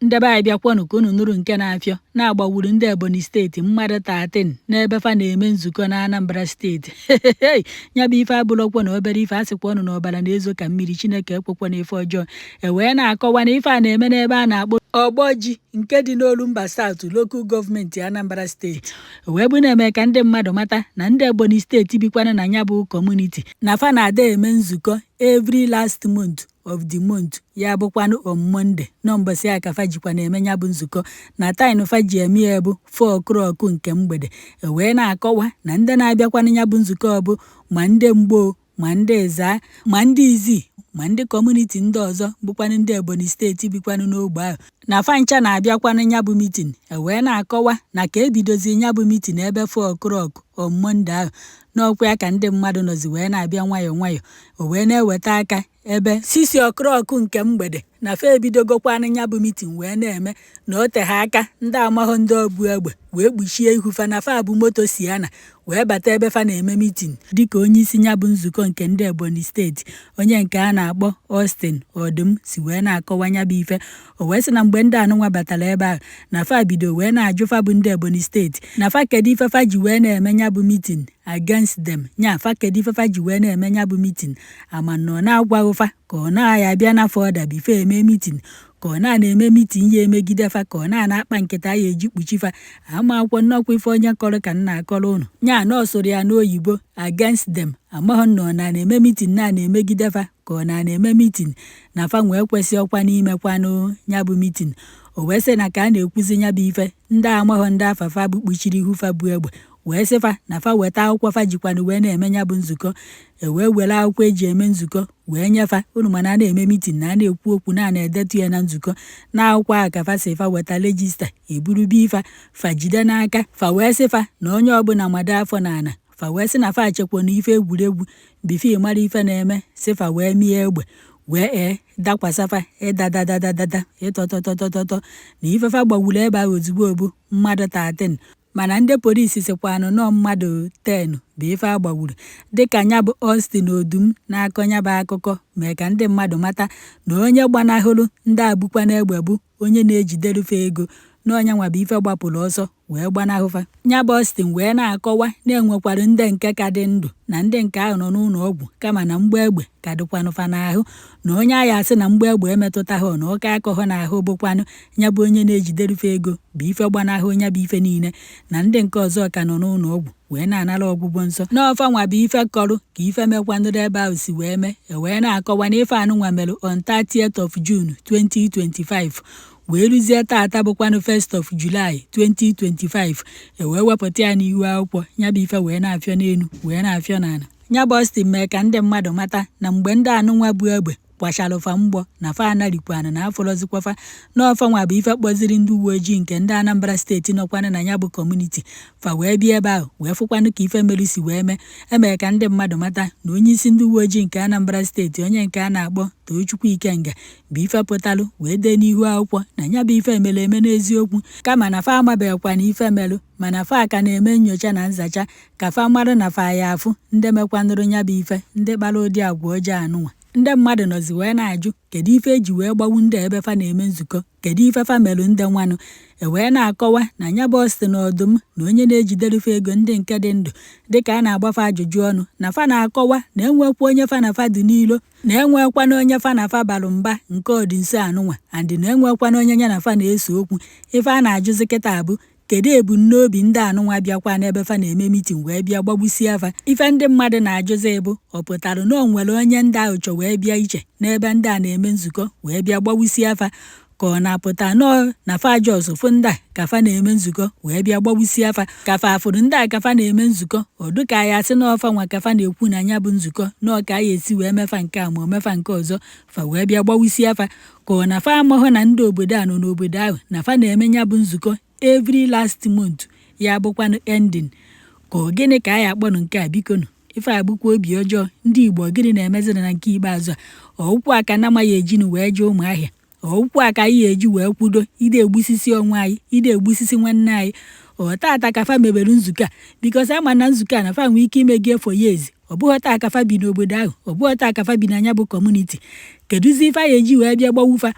ndebe anyị bịakwanụ ka unu nụrụ nke na-afịọ na-agbawuru ndị Ebonyi steeti mmadụ 13 n'ebe fa na-eme nzukọ na Anambra steeti. Ya bụ ife abụrụkwa na obere ife, a sịkwa ọnụ na ọbara na-ezo ka mmiri, Chineke ekwekwa na ife ọjọọ. Wee na-akọwa na ife a na-eme n'ebe a na-akpọ Ogboji nke dị n'Olumba South Local Gọọmenti Anambra steeti. Wee bụ na-eme ka ndị mmadụ mata na ndị Ebonyi steeti bikwana na ya bụ kọmuniti na fa na-ada eme nzukọ every last month of the month, ya bụkwanụ on Monday n'ụbọchị a ka fa jikwa na-eme ya bụ nzukọ na time fa ji eme ya bụ 4 o'clock nke mgbede. Wee na-akọwa na ndị na-abịakwanụ ya bụ nzukọ bụ ma ndị Mgboo, ma ndị Ezza, ma ndị Izii, ma ndị kọmuniti ndị ọzọ bụkwanụ ndị Ebonyi steeti bikwanụ n'ogbe ahụ na fancha na-abịakwanụ ya bụ mitin. Wee na-akọwa na ka ebidozi ya bụ mitin ebe 4 o'clock on Monday ahụ n'ọkwa ya ka ndị mmadụ nọzi wee na-abịa nwayọọ nwayọọ. O wee na-eweta aka ebe 6 o'clock nke mgbede na fa ebidogokwanụ ya bụ mitin wee na-eme na o tegha aka ndị amahụ ndị ọbụ egbe wee kpuchie ihu fa na fa bụ moto Sienna wee bata ebe fa na-eme mitin dịka onye isi ya bụ nzukọ nke ndị Ebonyi steeti, onye nke a na-akpọ Austin Odum si wee na-akọwa ya bụ ife. O wee sị na mgbe ndị anụnwa batara ebe ahụ na fa bido wee na-ajụ fa bụ ndị Ebonyi steeti na fa kedu ife fa ji wee na-eme ya bụ mitin against them, nya fa kedu ife fa ji wee na-eme ya bụ mitin ama na ọ na-agwaghị fa ka ọ na-aya abịa n'afọ ọda bife eme mitin, ka ọ na-eme mitin ya emegide fa, ka ọ na-akpa nkịta ya eji kpuchi fa. Ama akwụkwọ nnọkwa ife onye kọrọ ka nna akọrọ ụnụ nya na ọ soro ya n'oyibo against them. Amaghị na ọ na-eme mitin na-emegide fa ka ọ na-eme mitin na fa nwee kwesị ọkwa n'imekwanụ ya bụ mitin. O wee sị na ka a na-ekwuzi ya bụ ife ndị amaghọ ndị afafa bụ kpuchiri ihu fa bụ egbe wee sịfa na fa weta akwụkwọ fa jikwanụ wee na-eme ya bụ nzukọ. Wee were akwụkwọ eji eme nzukọ wee nyefa. Unu mana a na-eme mitin na a na-ekwu okwu na-edetu ya na nzukọ na akwụkwọ a ka fa sị fa weta regista eburu bi fa jide n'aka. Fa wee sịfa na onye ọbụla mado afọ na ana. Fa wee sị na fa achekwa na ife egwuregwu bife mara ife na-eme, sịfa wee mie egbe wee dakwasafa ịdadadadadada ịtọtọtọtọtọ na ifefa gbawuru ebe ahụ ozugbo bụ mmadụ 13, mana ndị polisi sikwanụ nọ mmadụ 10 bụ ife agbawuru. Dịka ya bụ Austin Odum na-akọ ya bụ akụkọ mee ka ndị mmadụ mata na onye gbanahụrụ ndị abụkwa n'egbe bụ onye na-ejiderufe ego na onye nwa bụ ife gbapụrụ ọsọ wee gbanahụfa. Ya bụ Austin wee na-akọwa na-enwekwara ndị nke ka dị ndụ na ndị nke ahụ nọ n'ụlọ ọgwụ kama na mgba egbe ka dịkwanụfa n'ahụ, na onye agha asị na mgba egbe emetụtaghị na ụka akọghọ n'ahụ bụkwanụ ya bụ onye na-ejiderufe ego bụ ife gbanahụ ya bụ ife niile, na ndị nke ọzọ ka nọ n'ụlọ ọgwụ wee na-anara ọgwụgwọ nsọ. N'ọfa nwa bụ ife kọrụ ka ife mekwanụrụ ebe ahụ si wee mee. Wee na-akọwa na ife anụnwa mere on 30th of June 2025 wee ruzie taata bụkwanụ 1st of July 2025. Wee wepụta ya n'ihu akwụkwọ ya bụ ife wee na-afịọ n'elu wee na-afịọ n'ala. Ya bụ Austin mee ka ndị mmadụ mata na mgbe ndị anụnwa bụ egbe gbachalụfa mgbọ na fa anarikwanụ na afọrọzikwafa n'ọfa nwa bụ ife kpọziri ndị uwe ojii nke ndị Anambra steeti nọkwanụ na ya bụ kọmuniti. Fa wee bịa ebe ahụ wee fụkwanụ ka ife mere si wee mee. Emee ka ndị mmadụ mata na onye isi ndị uwe ojii nke Anambra steeti, onye nke a na-akpọ Tochukwu Ikenga, bụ ife pụtalụ wee dee n'ihu akwụkwọ na ya bụ ife mere eme n'eziokwu, kama na fa amabeghịkwa na ife melụ, mana fa ka na-eme nnyocha na nzacha ka fa marụ na fa ya afụ ndị mekwanụrụ ya bụ ife ndị kpara ụdị agwa ọjọọ anụnwa. Ndị mmadụ nọzi wee na-ajụ kedu ife eji wee gbawu ndị ebe fa na-eme nzukọ, kedu ife fa melụ ndị nwanụ. Wee na-akọwa na ya bụ Austin Odum na onye na-ejiderufe ego ndị nke dị ndụ dịka a na-agbafa ajụjụ ọnụ na fa na-akọwa na enwekwa onye fa na fa dị n'ilo, na enwekwana onye fa na fa balụ mba nke ọdị nso anụnwa, andị na enwekwana onye ya na fa na-eso okwu. Ife a na-ajụzi kịta bụ kedu ebumnobi ndị anụnwa bịakwa n'ebe fa na-eme mitin wee bịa gbagbusie afa. Ife ndị mmadụ na-ajụzi bụ ọ pụtara na o nwere onye ndị ahụ chọ wee bịa iche n'ebe ndị a na-eme nzukọ wee bịa gbagbusie afa, ka ọ na-apụta nọọ na fa jos fụ ndị a ka fa na-eme nzukọ wee bịa gbagbusie afa, ka fa afụrụ ndị a ka fa na-eme nzukọ ọdụ ka ya sị n'ọfa nwa ka fa na-ekwu na ya bụ nzukọ nọọ ka ya esi wee mefa nke a ma o mefa nke ọzọ fa wee bịa gbagbusie afa, ka ọ na fa amahụ na ndị obodo a nọ n'obodo ahụ na fa na-eme ya bụ nzukọ every last month, ya bụkwanụ ending. Ka ọ gịnị ka a ya akpọnụ nke a bikonu ife agbụkwa obi ọjọọ ndị Igbo gịnị na-emeziri na nke ikpeazụ a. Ọụkwụ aka na amaghị ejinu wee jee Ụmụahịa, ọụkwụ aka anyị eji wee kwudo ide egbusisi onwe anyị, ide egbusisi nwanne anyị. Tata ka fa mebere nzukọ a bikos ama na nzukọ a na fa nwee ike imegi for years. Ọ bụghị taa ka fa bi n'obodo ahụ, ọ bụghị taa ka fa bi n'anya bụ kọmuniti. Kedụzi ife anyị eji wee bịa gbawufa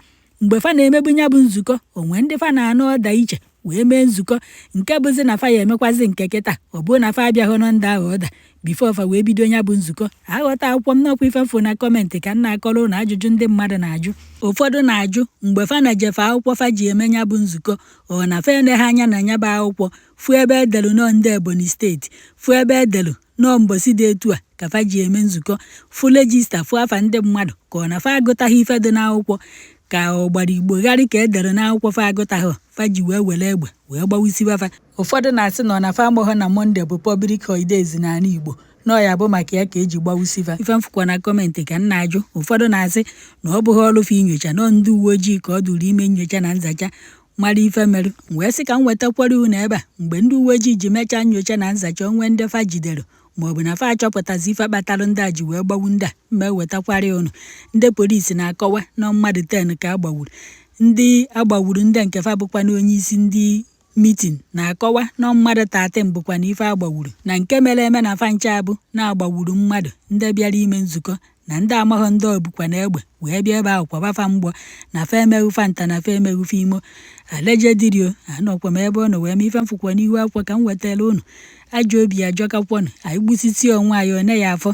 mgbe fa na-emegbu nya bụ nzukọ onwe ndị fa na-anụ ọda iche wee mee nzukọ nke bụzi na fa ya emekwazi nke kịta ọ bụrụ na fa abịaghị nọ ndị ahụ ọda bifo fa wee bido nya bụ nzukọ aghọta akwụkwọ m n'ọkwa ifefu na kọmentị ka m na-akọrọ na ajụjụ ndị mmadụ na-ajụ ụfọdụ na-ajụ mgbe fa na-ejefe akwụkwọ fa ji eme nya bụ nzukọ ọ na fa eneghe anya na nya bụ akwụkwọ fụ ebe edelu nọ ndị Ebonyi steeti fụ ebe edelu nọọ mbosi dị etu a ka fa ji eme nzukọ fụ regista fụ afa ndị mmadụ ka ọ na fa agụtaghị ife dị n'akwụkwọ ka ọ gbara igbo gharị ka edere n'akwụkwọ fa agụtaghị fa ji wee were egbe wee gbawisiwa fa ụfọdụ na-asị na ọ na fa agbọghọ na Mọnde bụ public holidays n'ala Igbo nọ ya bụ maka ya ka eji gbawusifa ife mfụkwa na kọmentị ka m na-ajụ ụfọdụ na-asị na ọ bụghị ọrụ fa inyocha nọ ndị uwe ojii ka ọ dụrụ ime nyocha na nzacha mara ife merụ wee sị ka m wetakwara unu ebe a mgbe ndị uwe ojii ji mechaa nyocha na nzacha onwe ndị fa jidere maọbụ na fa achọpụtazi ife kpatara ndị a ji wee gbawu ndị a mma ewetakwara unu ndị polisi na-akọwa na mmadụ 10 ka agbagburu ndị agbawuru ndị nke fa bụkwa na onye isi ndị mitin na-akọwa na mmadụ 13 bụkwa na ife agbawuru na nke mere eme na fa ncha abụ na-agbagburu mmadụ ndị bịara ime nzukọ na ndị amaghọ ndị ọbụkwa na egbe wee bịa ebe ahụ kwabafa mgbọ na fa emeghụfa nta na fa emeghụfa imo alejedirio anọkwa m ebe ọ nọ wee mee ife mfụkwa n'ihu akwụkwọ ka m wetara unu ajọ obi ajọkakwọnụ anyị gbusisi onwe anyị one ya afọ